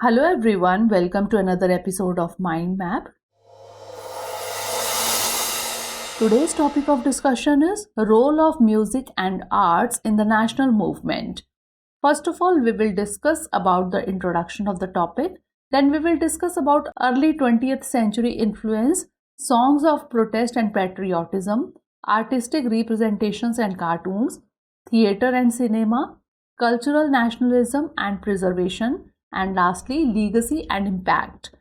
Hello everyone, welcome to another episode of Mind Map. Today's topic of discussion is role of music and arts in the national movement. First of all, we will discuss about the introduction of the topic. Then we will discuss about early 20th century influence, songs of protest and patriotism, artistic representations and cartoons, theatre and cinema, cultural nationalism and preservation, and lastly, legacy and impact.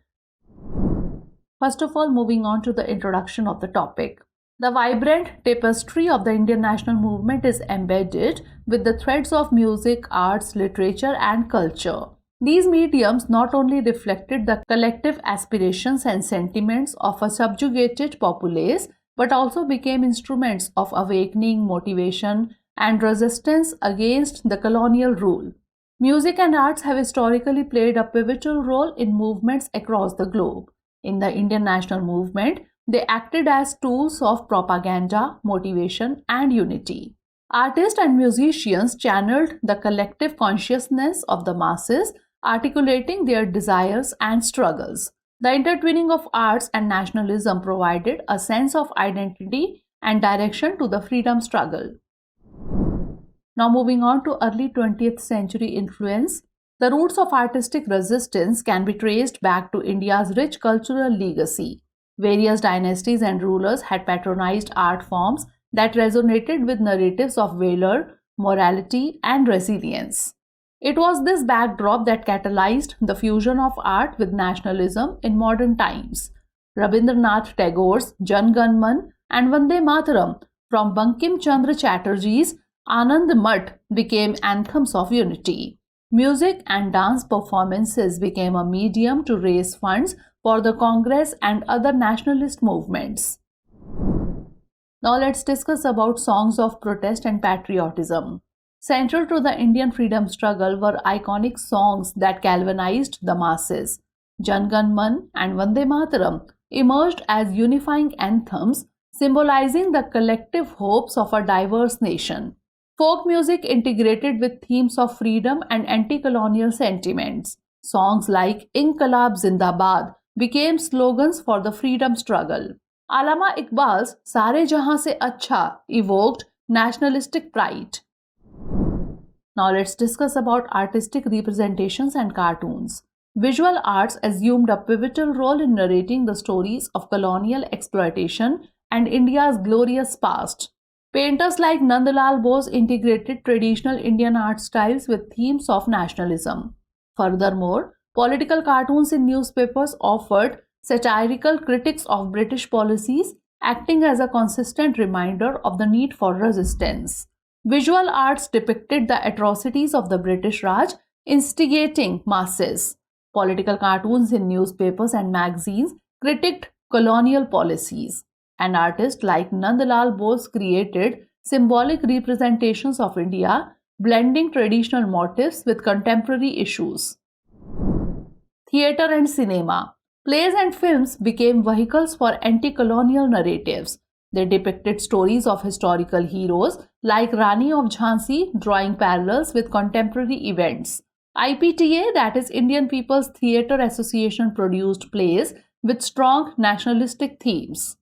First of all, moving on to the introduction of the topic. The vibrant tapestry of the Indian national movement is embedded with the threads of music, arts, literature, and culture. These mediums not only reflected the collective aspirations and sentiments of a subjugated populace, but also became instruments of awakening, motivation, and resistance against the colonial rule. Music and arts have historically played a pivotal role in movements across the globe. In the Indian national movement, they acted as tools of propaganda, motivation, and unity. Artists and musicians channeled the collective consciousness of the masses, articulating their desires and struggles. The intertwining of arts and nationalism provided a sense of identity and direction to the freedom struggle. Now moving on to early 20th century influence, the roots of artistic resistance can be traced back to India's rich cultural legacy. Various dynasties and rulers had patronized art forms that resonated with narratives of valor, morality, and resilience. It was this backdrop that catalyzed the fusion of art with nationalism in modern times. Rabindranath Tagore's Jan Gan Man and Vande Mataram from Bankim Chandra Chatterjee's Anand Math became anthems of unity. Music and dance performances became a medium to raise funds for the Congress and other nationalist movements. Now let's discuss about songs of protest and patriotism. Central to the Indian freedom struggle were iconic songs that galvanized the masses. Jan Gan Man and Vande Mataram emerged as unifying anthems, symbolizing the collective hopes of a diverse nation. Folk music integrated with themes of freedom and anti-colonial sentiments. Songs like Inqilab Zindabad became slogans for the freedom struggle. Allama Iqbal's Sare Jahan Se Acha evoked nationalistic pride. Now let's discuss about artistic representations and cartoons. Visual arts assumed a pivotal role in narrating the stories of colonial exploitation and India's glorious past. Painters like Nandlal Bose integrated traditional Indian art styles with themes of nationalism. Furthermore, political cartoons in newspapers offered satirical critiques of British policies, acting as a consistent reminder of the need for resistance. Visual arts depicted the atrocities of the British Raj, instigating masses. Political cartoons in newspapers and magazines critiqued colonial policies. An artist like Nandlal Bose created symbolic representations of India, blending traditional motifs with contemporary issues. Theatre and cinema. Plays and films became vehicles for anti-colonial narratives. They depicted stories of historical heroes like Rani of Jhansi, drawing parallels with contemporary events. IPTA, that is Indian People's Theatre Association, produced plays with strong nationalistic themes.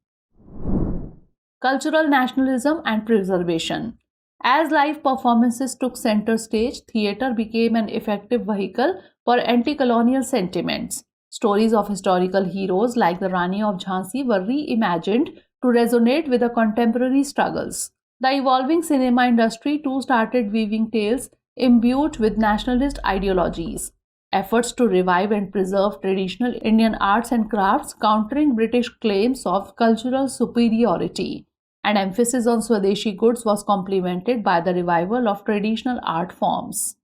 Cultural nationalism and preservation. As live performances took center stage, theatre became an effective vehicle for anti-colonial sentiments. Stories of historical heroes like the Rani of Jhansi were reimagined to resonate with the contemporary struggles. The evolving cinema industry too started weaving tales imbued with nationalist ideologies. Efforts to revive and preserve traditional Indian arts and crafts, countering British claims of cultural superiority. And emphasis on Swadeshi goods was complemented by the revival of traditional art forms.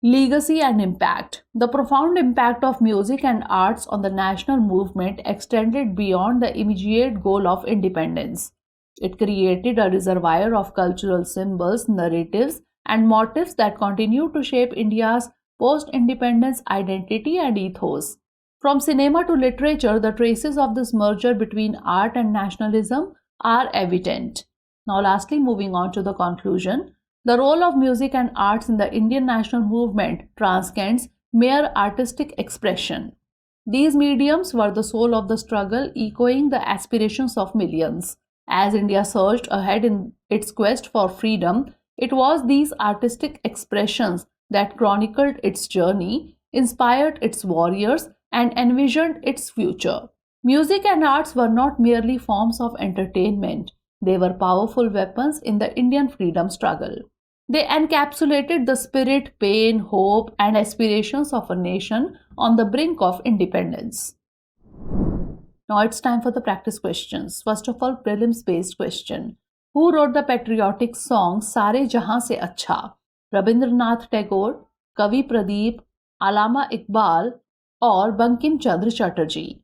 Legacy and impact. The profound impact of music and arts on the national movement extended beyond the immediate goal of independence. It created a reservoir of cultural symbols, narratives, and motifs that continue to shape India's post-independence identity and ethos. From cinema to literature, the traces of this merger between art and nationalism are evident. Now lastly, moving on to the conclusion, the role of music and arts in the Indian national movement transcends mere artistic expression. These mediums were the soul of the struggle, echoing the aspirations of millions. As India surged ahead in its quest for freedom, it was these artistic expressions that chronicled its journey, inspired its warriors, and envisioned its future. Music and arts were not merely forms of entertainment, they were powerful weapons in the Indian freedom struggle. They encapsulated the spirit, pain, hope, and aspirations of a nation on the brink of independence. Now it's time for the practice questions. First of all, prelims based question. Who wrote the patriotic song Sare Jahan Se Acha? Rabindranath Tagore, Kavi Pradeep, Allama Iqbal, or Bankim Chandra Chatterjee?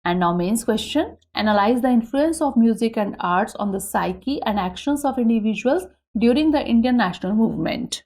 And now mains question. Analyze the influence of music and arts on the psyche and actions of individuals during the Indian national movement.